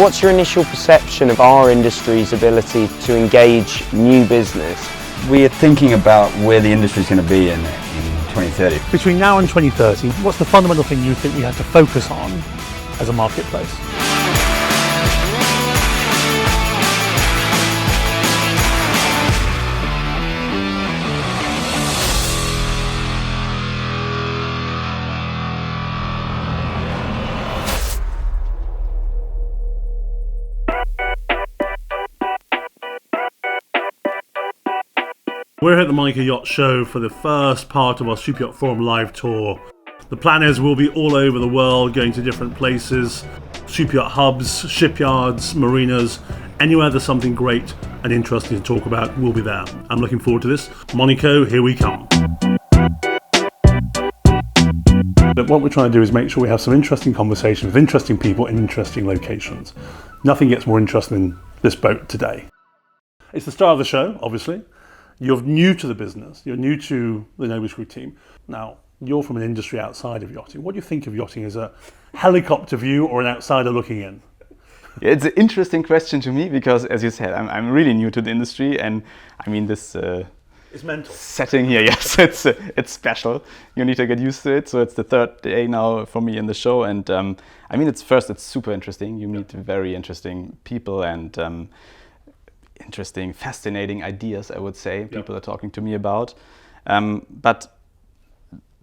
what's your initial perception of our industry's ability to engage new business? We are thinking about where the industry is going to be in 2030. Between now and 2030, what's the fundamental thing you think we have to focus on as a marketplace? We're at the Monaco Yacht Show for the first part of our Superyacht Forum Live Tour. The plan is we'll be all over the world, going to different places, superyacht hubs, shipyards, marinas, anywhere there's something great and interesting to talk about, we'll be there. I'm looking forward to this. Monaco, here we come. What we're trying to do is make sure we have some interesting conversations with interesting people in interesting locations. Nothing gets more interesting than this boat today. It's the star of the show, obviously. You're new to the business, you're new to the NOBISKEUG team. Now, you're from an industry outside of yachting. What do you think of yachting as a helicopter view or an outsider looking in? Yeah, it's an interesting question to me because, as you said, I'm really new to the industry, and I mean this it's mental. Setting here, yes, it's special. You need to get used to it. So it's the third day now for me in the show, and I mean, it's super interesting. You meet very interesting people and interesting, fascinating ideas, I would say, people are talking to me about. But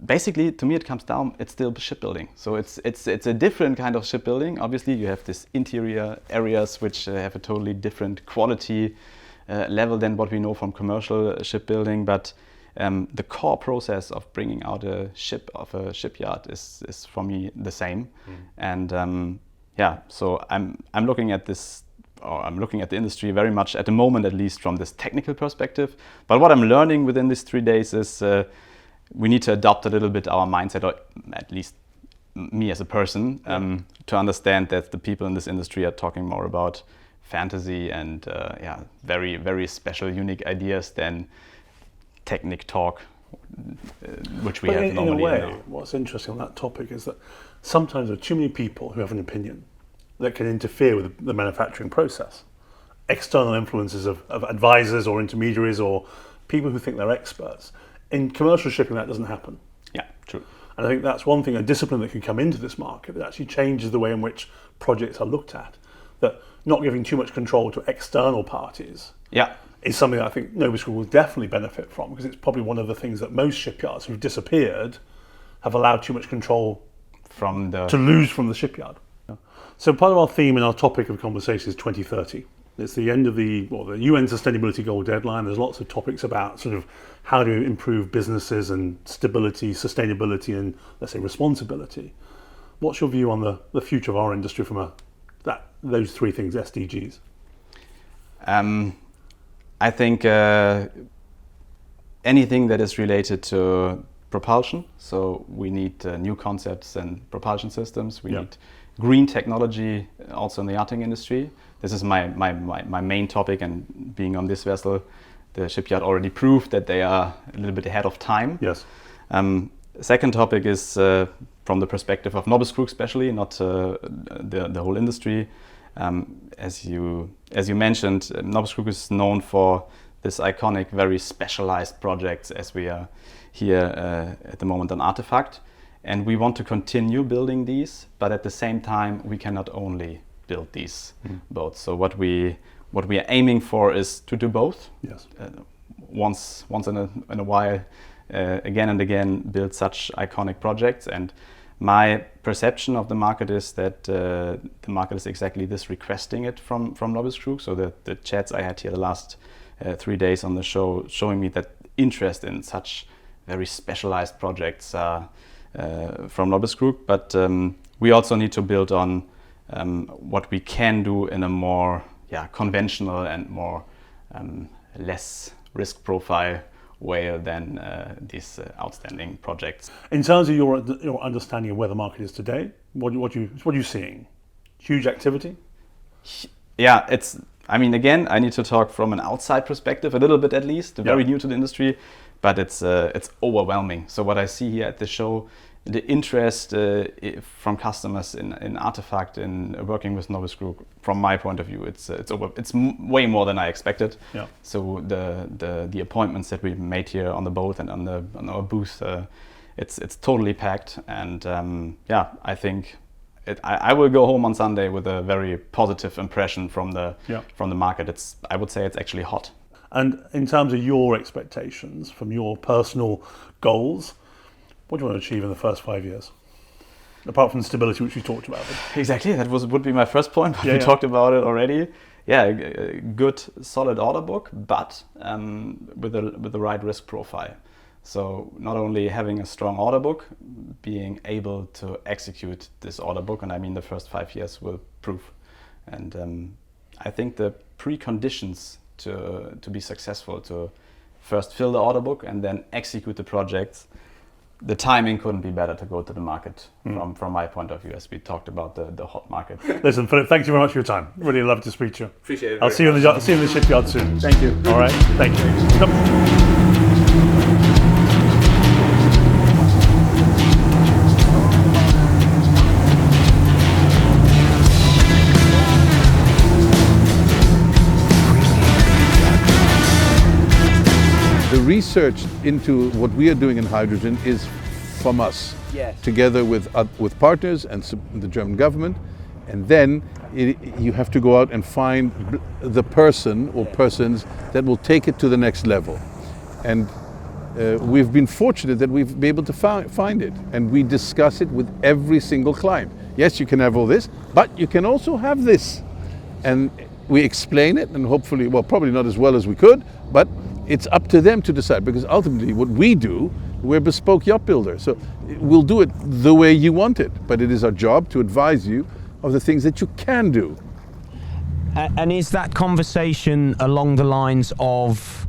basically, to me, it comes down, it's still shipbuilding. So it's a different kind of shipbuilding. Obviously, you have this interior areas which have a totally different quality level than what we know from commercial shipbuilding. But the core process of bringing out a ship of a shipyard is for me the same. And so I'm looking at this. I'm looking at the industry very much at the moment, at least from this technical perspective. But what I'm learning within these 3 days is we need to adopt a little bit our mindset, or at least me as a person, to understand that the people in this industry are talking more about fantasy and very, very special, unique ideas than technic talk, which we have normally. In a way, what's interesting on that topic is that sometimes there are too many people who have an opinion that can interfere with the manufacturing process. External influences of advisors or intermediaries or people who think they're experts. In commercial shipping, that doesn't happen. Yeah, true. And I think that's one thing, a discipline that can come into this market that actually changes the way in which projects are looked at. That not giving too much control to external parties is something that I think NOBISKEUG will definitely benefit from, because it's probably one of the things that most shipyards who've disappeared have allowed too much control to lose from the shipyard. So part of our theme and our topic of conversation is 2030. It's the end of the UN Sustainability Goal deadline. There's lots of topics about sort of how to improve businesses and stability, sustainability, and let's say responsibility. What's your view on the future of our industry from those three things, SDGs? I think anything that is related to propulsion. So we need new concepts and propulsion systems. We need green technology also in the yachting industry. This is my main topic, and being on this vessel, the shipyard already proved that they are a little bit ahead of time. Yes. Second topic is from the perspective of NOBISKEUG especially, not the whole industry. As you mentioned, NOBISKEUG is known for this iconic, very specialized projects, as we are here at the moment on Artifact. And we want to continue building these, but at the same time, we cannot only build these boats. So what we are aiming for is to do both. Yes. Once in a while, again and again, build such iconic projects. And my perception of the market is that the market is exactly this, requesting it from NOBISKEUG. So the chats I had here the last 3 days on the show, showing me that interest in such very specialized projects from NOBISKEUG, but we also need to build on what we can do in a more conventional and more less risk profile way than these outstanding projects. In terms of your understanding of where the market is today, what are you seeing? Huge activity? Yeah, I mean, again, I need to talk from an outside perspective, a little bit at least, very new to the industry, but it's overwhelming. So what I see here at the show the interest from customers in Artifact, in working with NOBISKEUG, from my point of view, it's way more than I expected. Yeah. So the appointments that we made here on the boat and on our booth, it's totally packed, and yeah, I think I will go home on Sunday with a very positive impression from the market. I would say it's actually hot. And in terms of your expectations from your personal goals, what do you want to achieve in the first 5 years? Apart from stability, which we talked about. Exactly, that would be my first point, but we talked about it already. Yeah, a good, solid order book, but with the right risk profile. So not only having a strong order book, being able to execute this order book, and I mean the first 5 years will prove. And I think the preconditions to be successful, to first fill the order book and then execute the projects, the timing couldn't be better to go to the market from my point of view, as we talked about the hot market. Listen, Philip, thank you very much for your time. Really love to speak to you. Appreciate it. I'll see you in the shipyard soon. Thank you. All right, thank you. Come. The research into what we are doing in hydrogen is from us, together with partners and the German government, and then you have to go out and find the person or persons that will take it to the next level. And we've been fortunate that we've been able to find it, and we discuss it with every single client. Yes, you can have all this, but you can also have this. And we explain it, and hopefully, well, probably not as well as we could, but it's up to them to decide, because ultimately what we do, we're a bespoke yacht builder. So we'll do it the way you want it, but it is our job to advise you of the things that you can do. And is that conversation along the lines of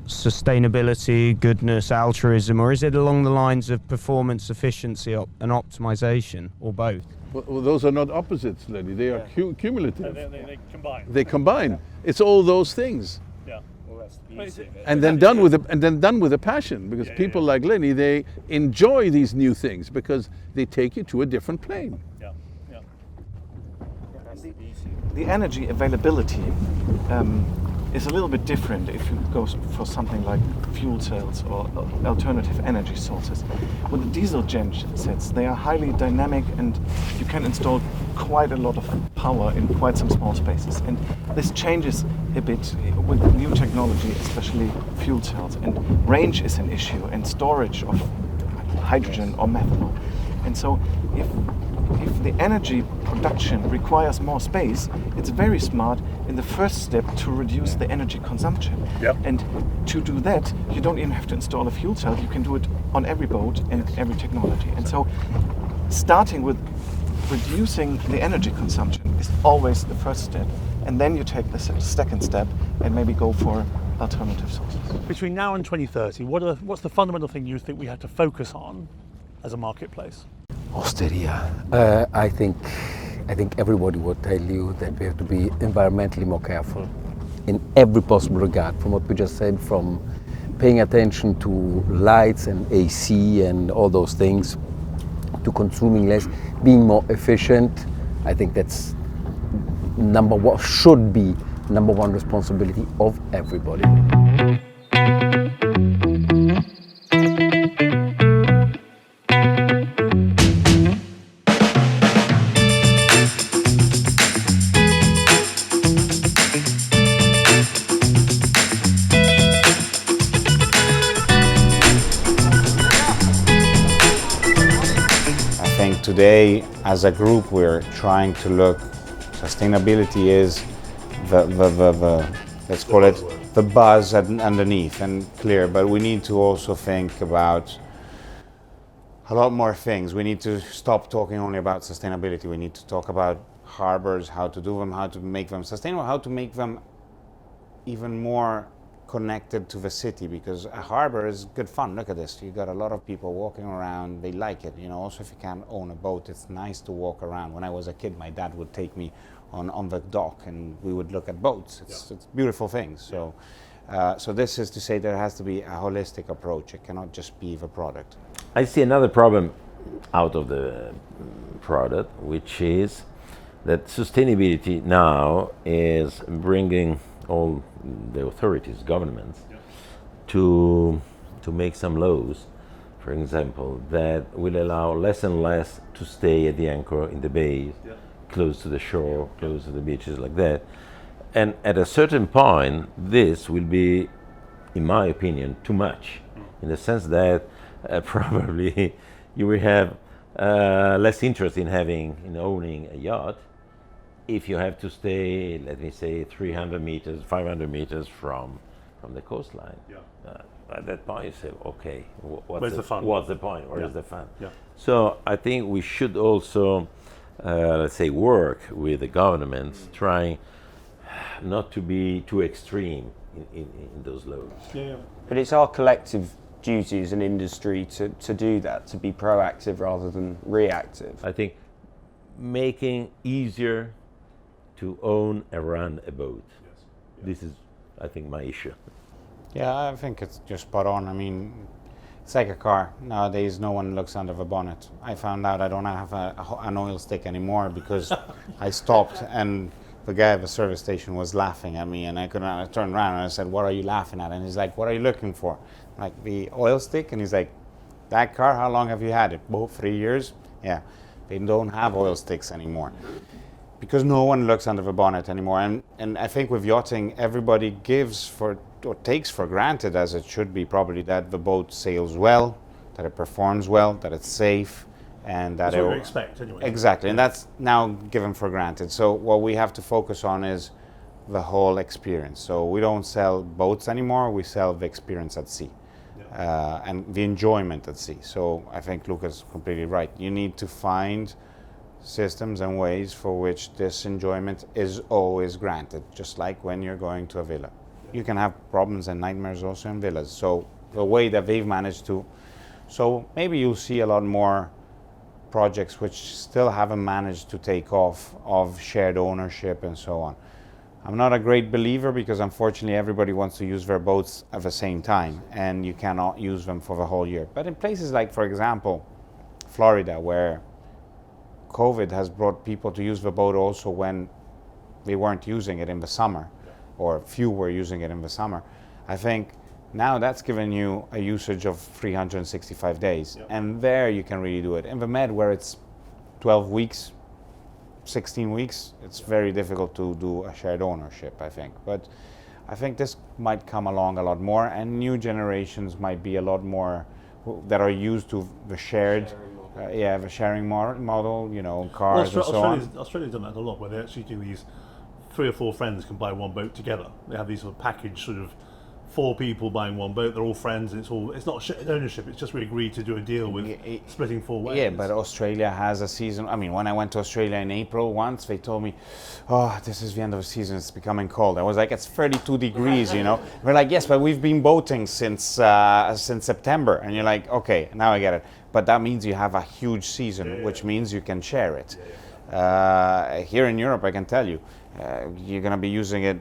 sustainability, goodness, altruism, or is it along the lines of performance, efficiency and optimization, or both? Well, those are not opposites, Lenny. They are cumulative. They combine. They combine. It's all those things. Yeah. And then done with a passion, because people like Lenny, they enjoy these new things because they take you to a different plane. Yeah. The energy availability is a little bit different if you go for something like fuel cells or alternative energy sources. With the diesel gen sets, they are highly dynamic, and you can install quite a lot of power in quite some small spaces. And this changes a bit with new technology, especially fuel cells. And range is an issue, and storage of hydrogen or methanol. And so if the energy production requires more space, it's very smart in the first step to reduce the energy consumption. Yep. And to do that, you don't even have to install a fuel cell. You can do it on every boat and every technology. And so starting with reducing the energy consumption is always the first step. And then you take the second step and maybe go for alternative sources. Between now and 2030, what's the fundamental thing you think we have to focus on as a marketplace? Osteria. I think everybody would tell you that we have to be environmentally more careful in every possible regard, from what we just said, from paying attention to lights and AC and all those things, to consuming less, being more efficient. I think that's should be number one responsibility of everybody. Today, as a group, we're trying to look. Sustainability is the let's call it the buzz underneath and clear, but we need to also think about a lot more things. We need to stop talking only about sustainability. We need to talk about harbors, how to do them, how to make them sustainable, how to make them even more connected to the city, because a harbor is good fun. Look at this, you got a lot of people walking around, they like it, you know. Also, if you can't own a boat, it's nice to walk around. When I was a kid, my dad would take me on the dock and we would look at boats. It's beautiful things. So so this is to say there has to be a holistic approach. It cannot just be the product. I see another problem out of the product, which is that sustainability now is bringing all the authorities, governments, to make some laws, for example, that will allow less and less to stay at the anchor in the bays, close to the shore, close to the beaches, like that. And at a certain point, this will be, in my opinion, too much, in the sense that probably you will have less interest in owning a yacht if you have to stay, let me say, 300 meters, 500 meters from the coastline. At that point, you say, okay, what's the fun? What's the point? Where is the fun? So I think we should also, let's say, work with the governments, trying not to be too extreme in those laws. But it's our collective duty as an industry to do that, to be proactive rather than reactive. I think making easier to own and run a boat. This is, I think, my issue. Yeah, I think it's just spot on. I mean, it's like a car. Nowadays, no one looks under the bonnet. I found out I don't have an oil stick anymore because I stopped and the guy at the service station was laughing at me, and I turned around and I said, "What are you laughing at?" And he's like, "What are you looking for?" I'm like, "The oil stick?" And he's like, "That car, how long have you had it?" "Oh, 3 years." Yeah, they don't have oil sticks anymore because no one looks under the bonnet anymore. And I think with yachting, everybody gives for or takes for granted, as it should be probably, that the boat sails well, that it performs well, that it's safe, and that that's what we expect anyway. Exactly, and that's now given for granted. So what we have to focus on is the whole experience. So we don't sell boats anymore, we sell the experience at sea. And the enjoyment at sea. So I think Luca's completely right. You need to find systems and ways for which this enjoyment is always granted, just like when you're going to a villa. You can have problems and nightmares also in villas. So the way that they've managed to, so maybe you'll see a lot more projects which still haven't managed to take off, of shared ownership and so on. I'm not a great believer because unfortunately everybody wants to use their boats at the same time and you cannot use them for the whole year. But in places like, for example, Florida, where COVID has brought people to use the boat also when they weren't using it in the summer, or few were using it in the summer, I think now that's given you a usage of 365 days. And there you can really do it. In the Med, where it's 12 weeks, 16 weeks, it's very difficult to do a shared ownership, I think. But I think this might come along a lot more, and new generations might be a lot more that are used to the shared, the sharing model, you know, cars and so on. Australia's done that a lot, where they actually do these 3 or 4 friends can buy one boat together. They have these sort of package, sort of 4 people buying one boat. They're all friends, and it's not shared ownership. It's just we agreed to do a deal with splitting 4 ways. Yeah, but Australia has a season. I mean, when I went to Australia in April once, they told me, "Oh, this is the end of the season. It's becoming cold." I was like, "It's 32 degrees, you know." We're like, "Yes, but we've been boating since September," and you're like, "Okay, now I get it." But that means you have a huge season, which means you can share it. Here in Europe, I can tell you, you're going to be using it.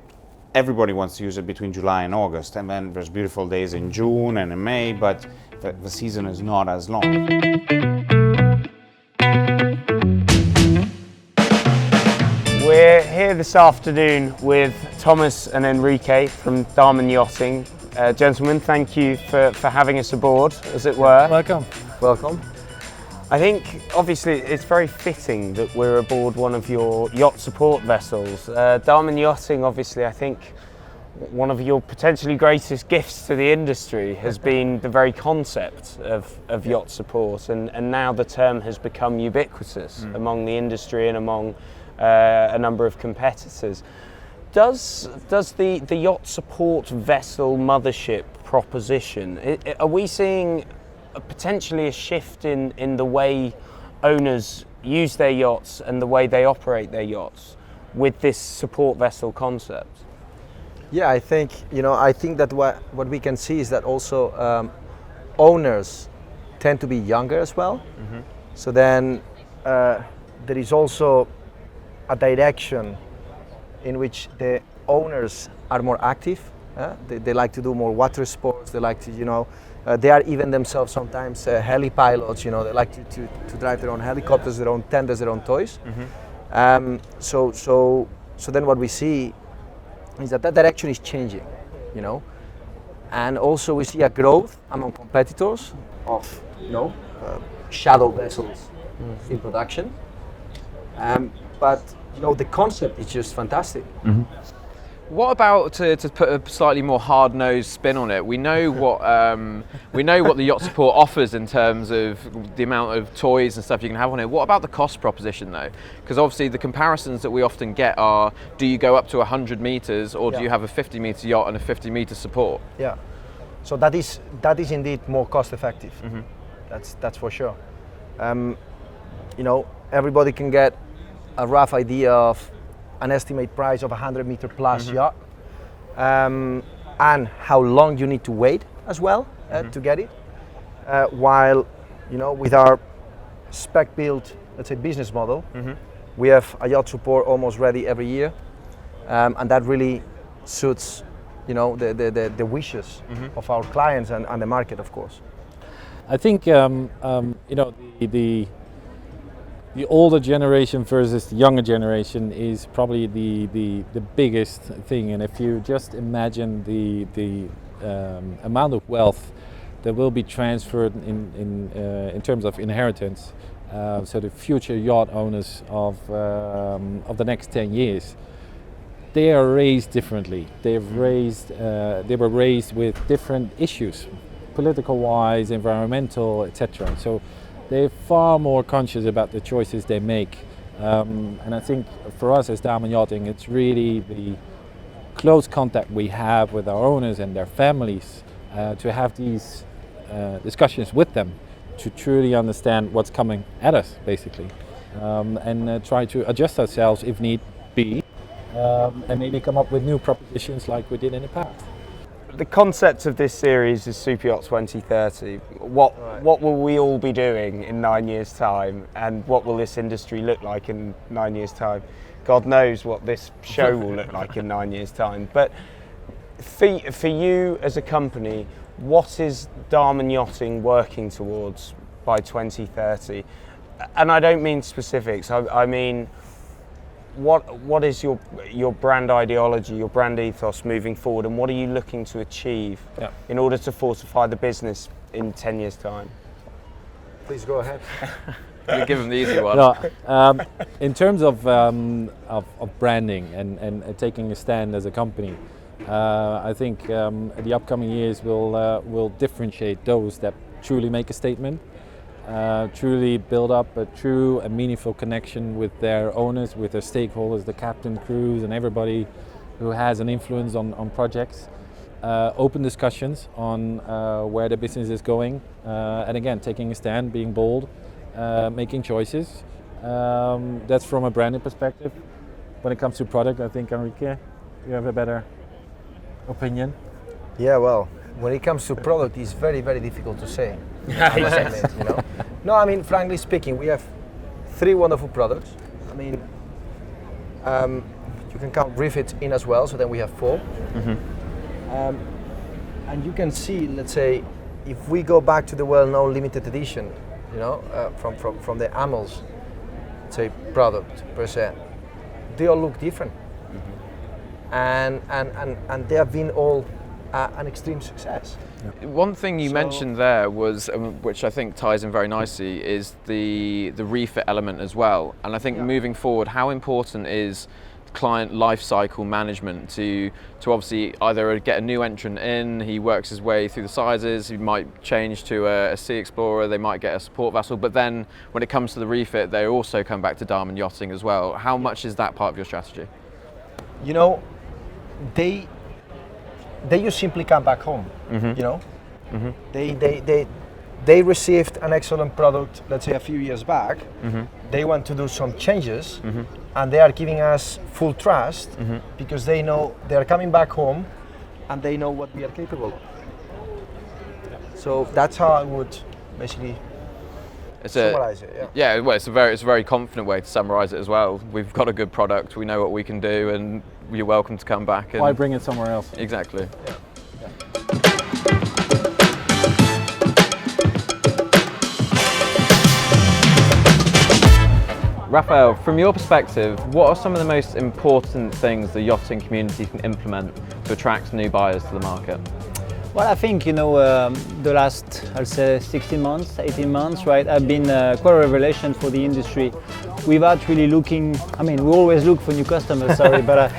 Everybody wants to use it between July and August, and then there's beautiful days in June and in May, but the season is not as long. We're here this afternoon with Thomas and Enrique from Damen Yachting. Gentlemen, thank you for having us aboard, as it were. Welcome. Welcome. I think, obviously, it's very fitting that we're aboard one of your yacht support vessels. Damen Yachting, obviously, I think one of your potentially greatest gifts to the industry has been the very concept of yacht support, and now the term has become ubiquitous among the industry and among a number of competitors. Does the yacht support vessel mothership proposition, are we seeing potentially a shift in the way owners use their yachts and the way they operate their yachts with this support vessel concept? Yeah, I think that what we can see is that also owners tend to be younger as well. Mm-hmm. So then there is also a direction in which the owners are more active They like to do more water sports. They like to, you know, they are even themselves sometimes heli pilots. You know, they like to drive their own helicopters, their own tenders, their own toys. So then what we see is that direction is changing, you know, and also we see a growth among competitors of, you know, shadow vessels in production. But you know, the concept is just fantastic. What about to put a slightly more hard-nosed spin on it? We know what the yacht support offers in terms of the amount of toys and stuff you can have on it. What about the cost proposition though? Because obviously the comparisons that we often get are: do you go up to 100 meters, or do you have a 50-meter yacht and a 50-meter support? Yeah. So that is indeed more cost-effective. That's for sure. You know, everybody can get a rough idea of an estimate price of a 100-meter plus yacht, and how long you need to wait as well to get it. While, you know, with our spec-built, let's say, business model, we have a yacht support almost ready every year, and that really suits, you know, the wishes of our clients and the market, of course. I think you know, the older generation versus the younger generation is probably the biggest thing, and if you just imagine the amount of wealth that will be transferred in terms of inheritance, so the future yacht owners of the next 10 years, they are raised differently. They were raised with different issues, political-wise, environmental, etc. So they're far more conscious about the choices they make, and I think for us as Damen Yachting, it's really the close contact we have with our owners and their families to have these discussions with them to truly understand what's coming at us, basically, and try to adjust ourselves if need be, and maybe come up with new propositions like we did in the past. The concept of this series is Superyacht 2030. What will we all be doing in 9 years' time, and what will this industry look like in 9 years' time? God knows what this show will look like in 9 years' time. But for you as a company, what is Damen Yachting working towards by 2030? And I don't mean specifics. I mean, what is your brand ideology, your brand ethos moving forward, and what are you looking to achieve in order to fortify the business in 10 years' time? Please go ahead. You give them the easy one. No, in terms of branding and taking a stand as a company, I think the upcoming years will differentiate those that truly make a statement, truly build up a true and meaningful connection with their owners, with their stakeholders, the captain, crews, and everybody who has an influence on projects. Open discussions on where the business is going, and again, taking a stand, being bold, making choices. That's from a branding perspective. When it comes to product, I think, Enrique, you have a better opinion. Yeah, well, when it comes to product, it's very, very difficult to say. Yes. You know? No, I mean, frankly speaking, we have 3 wonderful products. I mean, you can count refits in as well, so then we have 4. And you can see, let's say, if we go back to the well-known limited edition, you know, from the Amels, let's say, product per se, they all look different. And they have been all an extreme success. One thing you mentioned there was, which I think ties in very nicely, is the refit element as well. And I think moving forward, how important is client life cycle management to obviously either get a new entrant in, he works his way through the sizes, he might change to a Sea Explorer, they might get a support vessel, but then when it comes to the refit, they also come back to Damen Yachting as well. How much is that part of your strategy? You know, they just simply come back home. You know, they received an excellent product, let's say a few years back. They want to do some changes, and they are giving us full trust because they know they are coming back home, and they know what we are capable of. So that's how I would basically Summarize it, yeah. Yeah, well, it's a very confident way to summarise it as well. We've got a good product, we know what we can do, and you're welcome to come back. And why bring it somewhere else? Exactly. Yeah. Raphael, from your perspective, what are some of the most important things the yachting community can implement to attract new buyers to the market? Well, I think, the last, I'll say 16 months, 18 months, right, have been quite a revelation for the industry without really looking, we always look for new customers, sorry, but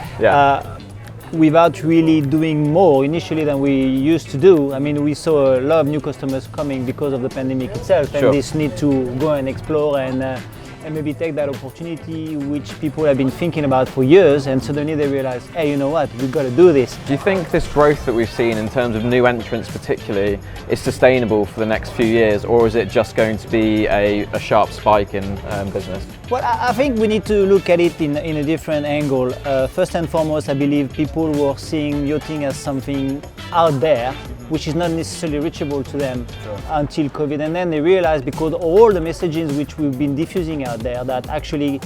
without really doing more initially than we used to do. We saw a lot of new customers coming because of the pandemic itself, and this need to go and explore and maybe take that opportunity which people have been thinking about for years, and suddenly they realize, hey, you know what, we've got to do this. Do you think this growth that we've seen in terms of new entrants particularly is sustainable for the next few years, or is it just going to be a sharp spike in business? Well, I think we need to look at it in a different angle. First and foremost, I believe people were seeing yachting as something out there, which is not necessarily reachable to them until COVID. And then they realized, because all the messages which we've been diffusing out there, that actually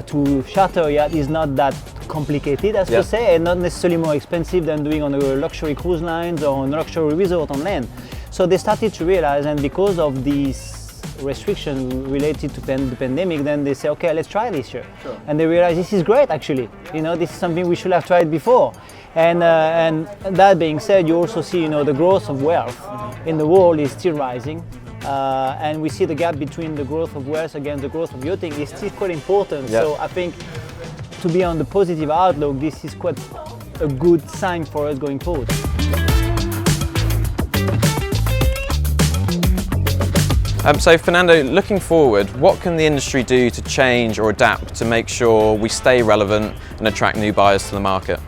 to charter a yacht is not that complicated, as to say, and not necessarily more expensive than doing on a luxury cruise lines or on a luxury resort on land. So they started to realize, and because of these restrictions related to the pandemic, then they say, okay, let's try this year. And they realize this is great, actually. This is something we should have tried before. And that being said, you also see, the growth of wealth in the world is still rising. And we see the gap between the growth of wealth against the growth of yachting is still quite important. So I think to be on the positive outlook, this is quite a good sign for us going forward. So Fernando, looking forward, what can the industry do to change or adapt to make sure we stay relevant and attract new buyers to the market?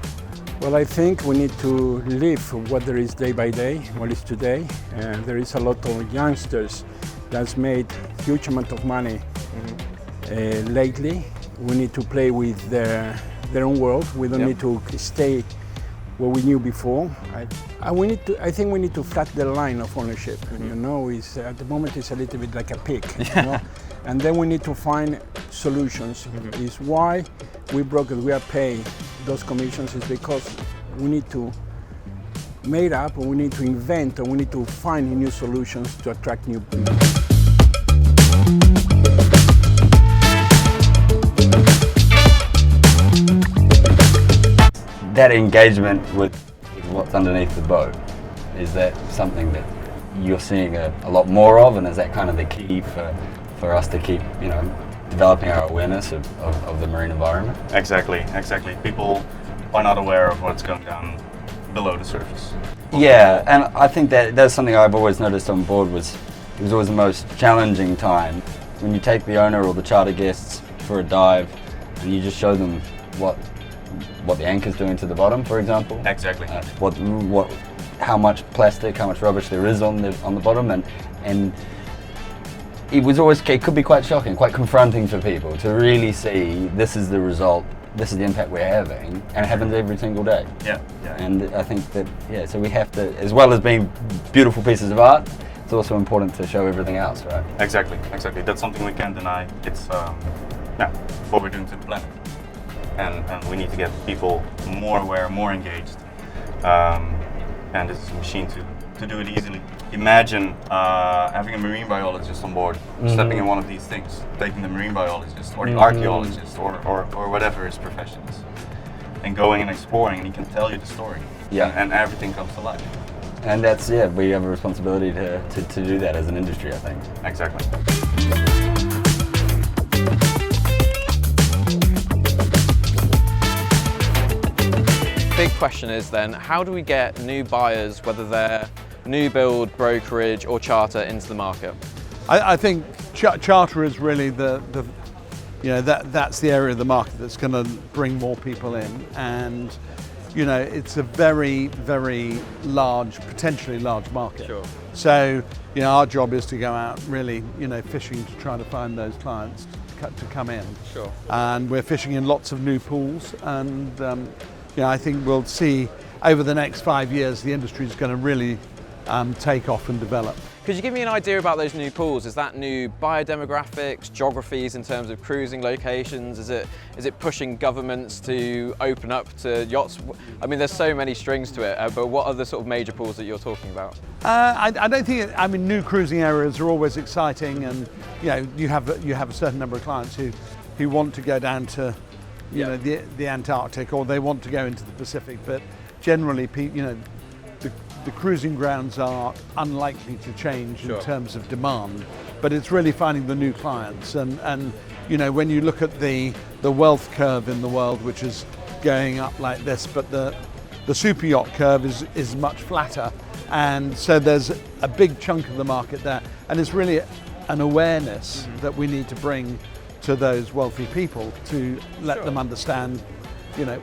Well, I think we need to live what there is day by day, what is today. There is a lot of youngsters that's made huge amount of money lately. We need to play with their own world. We don't need to stay what we knew before. I think we need to flat the line of ownership. It's, at the moment it's a little bit like a pig. And then we need to find solutions. Is why we brokers, we are paying those commissions, is because we need to make up, or we need to invent, or we need to find new solutions to attract new people. That engagement with what's underneath the boat, is that something that you're seeing a lot more of, and is that kind of the key for us to keep, developing our awareness of the marine environment? Exactly. People are not aware of what's going down below the surface. Yeah, and I think that's something I've always noticed on board it was always the most challenging time when you take the owner or the charter guests for a dive and you just show them what the anchor's doing to the bottom, for example. Exactly. How much plastic, how much rubbish there is on the bottom, and it could be quite shocking, quite confronting for people to really see this is the result, this is the impact we're having, and it happens every single day. Yeah. And I think that, so we have to, as well as being beautiful pieces of art, it's also important to show everything else, right? Exactly. That's something we can't deny. It's what we're doing to the planet. And we need to get people more aware, more engaged. And this is a machine to do it easily. Imagine having a marine biologist on board, stepping in one of these things, taking the marine biologist or the archaeologist or whatever his profession is, and going and exploring, and he can tell you the story. And everything comes to life. And that's, we have a responsibility to do that as an industry, I think. Exactly. Big question is then, how do we get new buyers, whether they're new build, brokerage or charter, into the market? I think charter is really that's the area of the market that's going to bring more people in, and it's a very, very large, potentially large market. Sure. So our job is to go out really fishing to try to find those clients to come in. Sure. And we're fishing in lots of new pools, and I think we'll see over the next 5 years the industry is going to really take off and develop. Could you give me an idea about those new pools? Is that new biodemographics, geographies in terms of cruising locations? Is it pushing governments to open up to yachts? I mean, there's so many strings to it, but what are the sort of major pools that you're talking about? I don't think, I mean, new cruising areas are always exciting, and you have a certain number of clients who want to go down to the Antarctic, or they want to go into the Pacific, but generally the cruising grounds are unlikely to change in terms of demand, but it's really finding the new clients. And when you look at the wealth curve in the world, which is going up like this, but the super yacht curve is much flatter, and so there's a big chunk of the market there, and it's really an awareness that we need to bring to those wealthy people to let them understand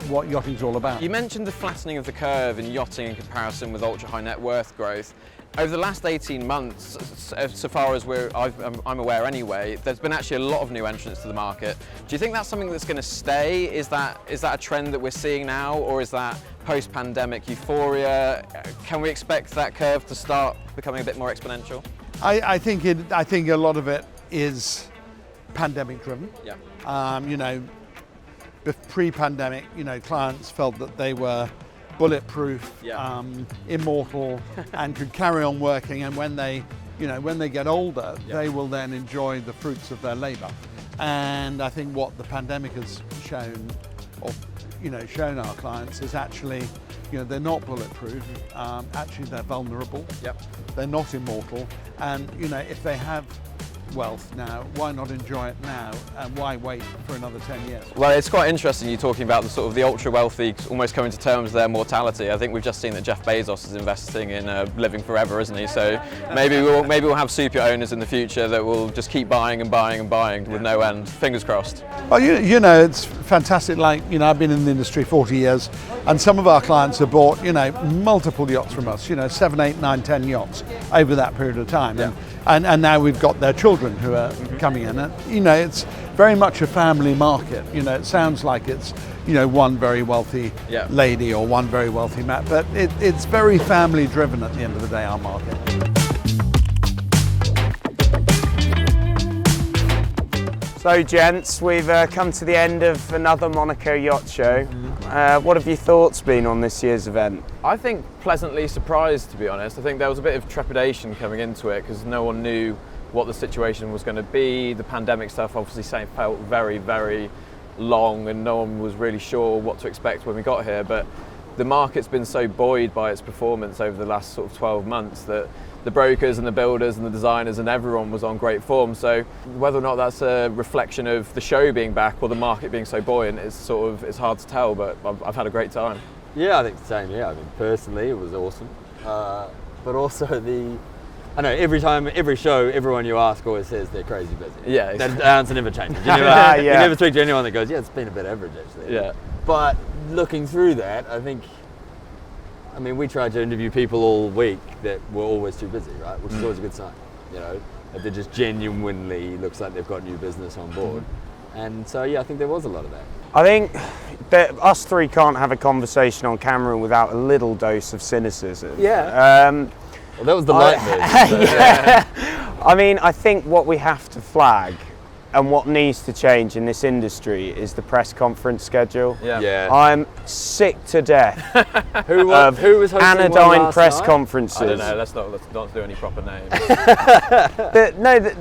what yachting's all about. You mentioned the flattening of the curve in yachting in comparison with ultra high net worth growth. Over the last 18 months, so far as I'm aware anyway, there's been actually a lot of new entrants to the market. Do you think that's something that's going to stay? Is that a trend that we're seeing now, or is that post-pandemic euphoria? Can we expect that curve to start becoming a bit more exponential? I think a lot of it is pandemic driven. Yeah. Pre-pandemic, clients felt that they were bulletproof, immortal, and could carry on working. And when they get older, they will then enjoy the fruits of their labour. And I think what the pandemic has shown, or shown our clients, is actually, they're not bulletproof. Actually, they're vulnerable. They're not immortal. And if they have wealth now, why not enjoy it now, and why wait for another 10 years? Well, it's quite interesting you talking about the ultra wealthy almost coming to terms with their mortality. I think we've just seen that Jeff Bezos is investing in living forever, isn't he? So maybe we'll have super owners in the future that will just keep buying and buying and buying with no end. Fingers crossed. Well, it's fantastic. Like, I've been in the industry 40 years, and some of our clients have bought, multiple yachts from us, 7, 8, 9, 10 yachts over that period of time. And now we've got their children who are coming in. And, it's very much a family market. It sounds like it's, one very wealthy lady or one very wealthy man, but it's very family driven at the end of the day, our market. So gents, we've come to the end of another Monaco Yacht Show. What have your thoughts been on this year's event? I think pleasantly surprised, to be honest. I think there was a bit of trepidation coming into it because no one knew what the situation was going to be. The pandemic stuff obviously felt very, very long, and no one was really sure what to expect when we got here. But the market's been so buoyed by its performance over the last sort of 12 months that the brokers and the builders and the designers and everyone was on great form. So whether or not that's a reflection of the show being back or the market being so buoyant, it's hard to tell, but I've had a great time. Yeah, I think the same. Yeah, I mean, personally, it was awesome. But also I know every show, everyone you ask always says they're crazy busy. Yeah, exactly. That answer never changes. You never speak to anyone that goes, yeah, it's been a bit average actually. Yeah. But looking through that, I mean, we tried to interview people all week that were always too busy, right? Which is always a good sign, that they just genuinely looks like they've got new business on board. And so, yeah, I think there was a lot of that. I think that us three can't have a conversation on camera without a little dose of cynicism. Yeah. Well, that was the light version. Yeah. I mean, I think what we have to flag and what needs to change in this industry is the press conference schedule. Yeah. I'm sick to death who was hosting anodyne press conferences. I don't know, let's not do any proper names.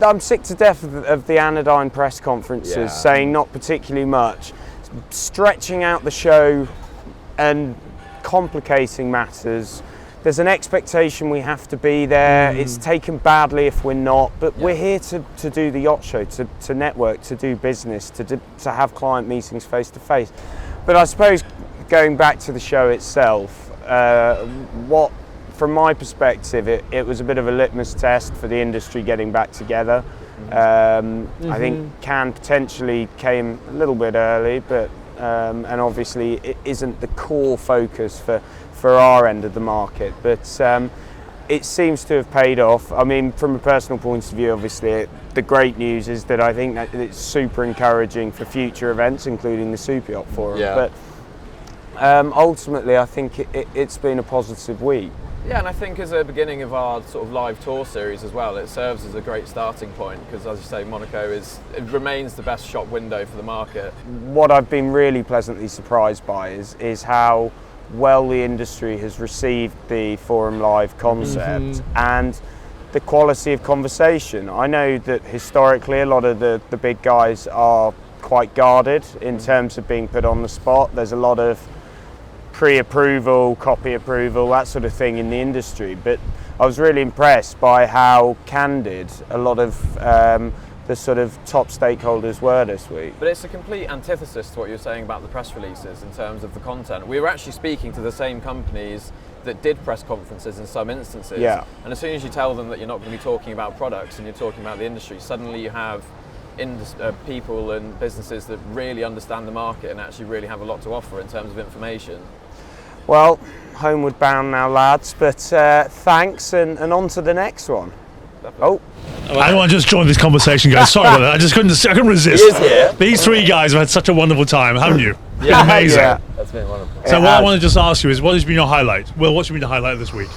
I'm sick to death of the anodyne press conferences saying not particularly much, stretching out the show and complicating matters. There's an expectation we have to be there. It's taken badly if we're not, but we're here to do the yacht show, to network, to do business, to have client meetings face to face. But I suppose going back to the show itself, from my perspective, it was a bit of a litmus test for the industry getting back together. I think Cannes potentially came a little bit early, but and obviously it isn't the core focus for our end of the market, but it seems to have paid off. I mean, from a personal point of view, obviously, the great news is that I think that it's super encouraging for future events, including the Superyacht Forum. Yeah. But ultimately, I think it's been a positive week. Yeah, and I think as a beginning of our sort of live tour series as well, it serves as a great starting point because, as you say, Monaco it remains the best shop window for the market. What I've been really pleasantly surprised by is how well the industry has received the Forum Live concept and the quality of conversation. I know that historically a lot of the big guys are quite guarded in terms of being put on the spot. There's a lot of pre-approval, copy approval, that sort of thing in the industry, but I was really impressed by how candid a lot of the sort of top stakeholders were this week. But it's a complete antithesis to what you're saying about the press releases in terms of the content. We were actually speaking to the same companies that did press conferences in some instances. Yeah. And as soon as you tell them that you're not going to be talking about products and you're talking about the industry, suddenly you have people and businesses that really understand the market and actually really have a lot to offer in terms of information. Well, homeward bound now, lads, but thanks and on to the next one. Oh. I want to just join this conversation, guys. Sorry about that. I couldn't resist. He is here. These three guys have had such a wonderful time, haven't you? Yeah. Amazing. Yeah. That's been wonderful. So what I want to just ask you is, what has been your highlight? Well, what's been the highlight this week?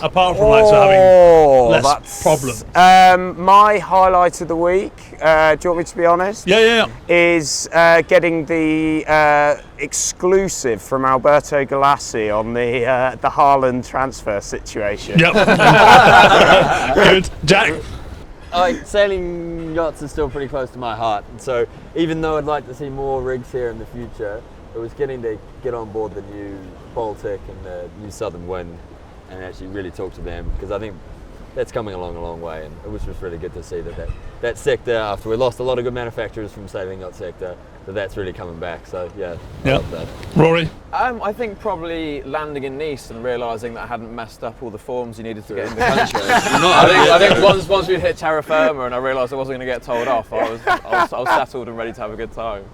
Apart from having less problems. My highlight of the week, do you want me to be honest? Yeah. Is getting the exclusive from Alberto Galassi on the Haaland transfer situation. Yep. Good. Jack? Sailing yachts are still pretty close to my heart, and so even though I'd like to see more rigs here in the future, it was getting to get on board the new Baltic and the new Southern Wind and actually really talk to them, because I think that's coming along a long way, and it was just really good to see that sector, after we lost a lot of good manufacturers from sailing yacht sector, that's really coming back. So yeah, I love that. Rory? I think probably landing in Nice and realising that I hadn't messed up all the forms you needed to get in the country. I think once we hit terra firma and I realised I wasn't going to get told off, I was settled and ready to have a good time.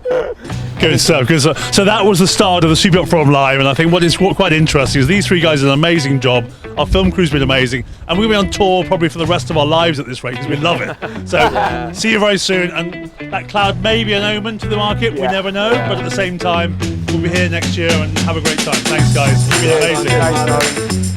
Good stuff, good stuff. So that was the start of the Superyacht Forum Live, and I think what is quite interesting is these three guys did an amazing job. Our film crew's been amazing, and we'll be on tour probably for the rest of our lives at this rate because we love it. So see you very soon, and that cloud may be an omen to the market, we never know, but at the same time, we'll be here next year and have a great time. Thanks guys, it's been amazing. Thanks,